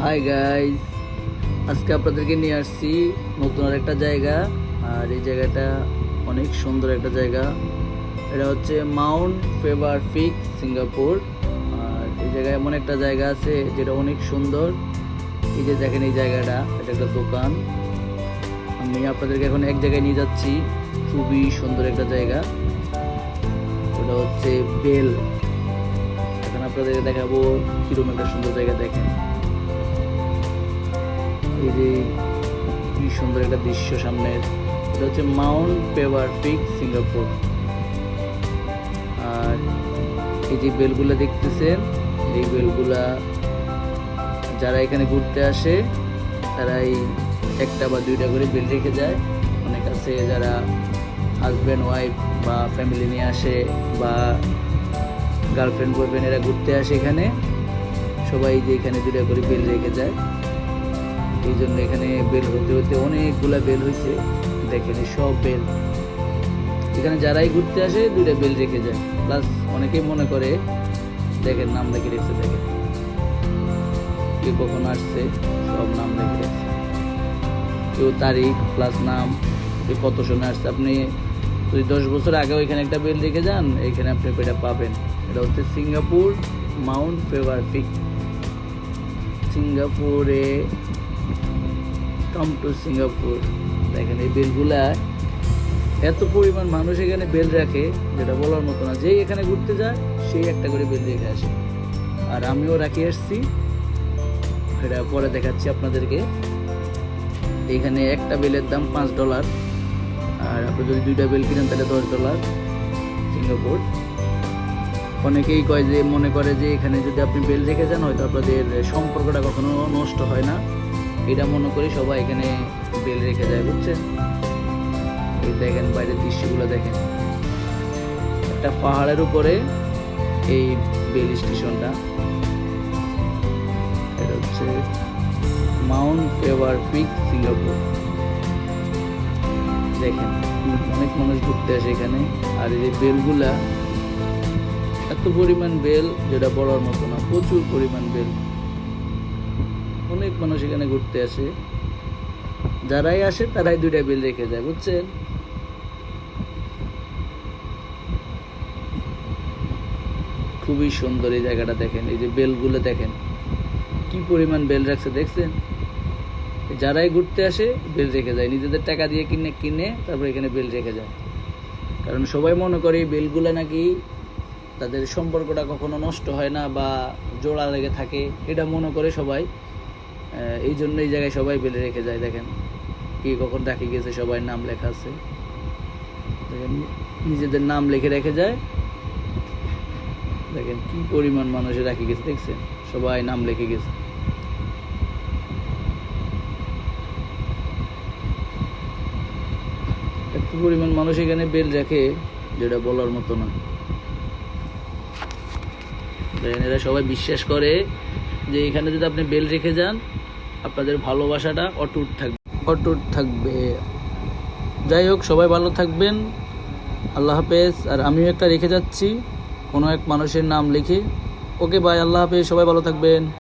Hi guys, আজকে আপনাদেরকে নিয়ে আসছি নতুন আরেকটা জায়গা। আর এই জায়গাটা অনেক সুন্দর একটা জায়গা। এটা হচ্ছে মাউন্ট ফেভার পিক, সিঙ্গাপুর। আর এই জায়গায় এমন একটা জায়গা আছে যেটা অনেক সুন্দর। এই যে দেখেন এই জায়গাটা, এটা একটা দোকান। আমি আপনাদেরকে এখন এক জায়গায় নিয়ে যাচ্ছি, খুবই সুন্দর একটা জায়গা। ওটা হচ্ছে বেল। এখন আপনাদেরকে দেখাবো কিরকম একটা সুন্দর জায়গা। দেখেন এই যে কি সুন্দর একটা দৃশ্য সামনের। এটা হচ্ছে মাউন্ট ফেভার পিক, সিঙ্গাপুর। আর এই যে বেলগুলা দেখতেছেন, এই বেলগুলা যারা এখানে ঘুরতে আসে তারাই একটা বা দুইটা করে বেল রেখে যায়। অনেক আছে যারা হাজব্যান্ড ওয়াইফ বা ফ্যামিলি নিয়ে আসে, বা গার্লফ্রেন্ড বয়ফ্রেন্ড এরা ঘুরতে আসে এখানে, সবাই যে এখানে দুইটা করে বেল রেখে যায়। এই জন্য এখানে বেল হতে হতে অনেকগুলা বেল হয়েছে। দেখেন সব বেল এখানে যারাই ঘুরতে আসে দুইটা বেল রেখে যায়। প্লাস অনেকেই মনে করে, দেখেন নাম লিখে রেখেছে, দেখেন কে কখন আসছে সব নাম লিখে রেখেছে, কেউ তারিখ প্লাস নাম, কেউ কত সময় আসছে। আপনি যদি 10 বছর আগেও এখানে একটা বেল রেখে যান, এখানে আপনি এটা পাবেন। এটা হচ্ছে সিঙ্গাপুর মাউন্ট ফেভার পিক, সিঙ্গাপুরে। Come to Singapore. দেখেন এই বেলগুলা, এত পরিমাণ মানুষ এখানে বেল রাখে যেটা বলার মতো না। যেই এখানে ঘুরতে যায় সেই একটা করে বেল রেখে আসে। আর আমিও রাখি আসছি, এটা পরে দেখাচ্ছি আপনাদেরকে। এখানে একটা বেলের দাম $5। আর আপনি যদি দুইটা বেল কিনেন তাহলে $10 সিঙ্গাপুর। অনেকেই কয় যে, মনে করে যে এখানে যদি আপনি বেল রেখে যান হয়তো আপনাদের সম্পর্কটা কখনো নষ্ট হয় না, এটা মনে করি সবাই এখানে বেল রেখে যায়, বুঝছেন। এই দেখেন বাইরের দৃশ্যগুলো দেখেন, একটা পাহাড়ের উপরে এই বেল স্টেশনটা। এটা হচ্ছে মাউন্ট ফেভার পিক, সিঙ্গাপুর। দেখেন অনেক মানুষ ঘুরতে আসে এখানে। আর এই যে বেলগুলা, এত পরিমাণ বেল যেটা বলার মতো না, প্রচুর পরিমাণ বেল। অনেক মানুষ এখানে ঘুরতে আসে, যারাই আসে তারাই দুইটা বেল রেখে যায়, বুঝছেন। খুবই সুন্দর এই জায়গাটা। দেখেন এই যে বেলগুলো দেখেন কি পরিমাণ বেল রাখছে, দেখছেন। যারাই ঘুরতে আসে বেল রেখে যায়, নিজেদের টাকা দিয়ে কিনে তারপর এখানে বেল রেখে যায়। কারণ সবাই মনে করে এই বেলগুলো নাকি তাদের সম্পর্কটা কখনো নষ্ট হয় না বা জোড়া লেগে থাকে, এটা মনে করে সবাই। এই জন্য এই জায়গায় সবাই বেল রেখে যায়। দেখেন কি কখন রাখি গেছে, সবাই নাম লেখা আছে। দেখেন নিজেদের নাম লিখে রেখে যায়। দেখেন কি পরিমাণ মানুষে রাখি গেছে, দেখছেন সবাই নাম লিখে গেছে। এত পরিমাণ মানুষ এখানে বেল রাখে যেটা বলার মতো না। দেখেন এরা সবাই বিশ্বাস করে যে এখানে যদি আপনি বেল রেখে যান আপনাদের ভালোবাসাটা অটুট থাকবে। যাই হোক, সবাই ভালো থাকবেন, আল্লাহ হাফেজ। আর আমিও একটা রেখে যাচ্ছি কোনো এক মানুষের নাম লিখে। ওকে বাই, আল্লাহ হাফেজ, সবাই ভালো থাকবেন।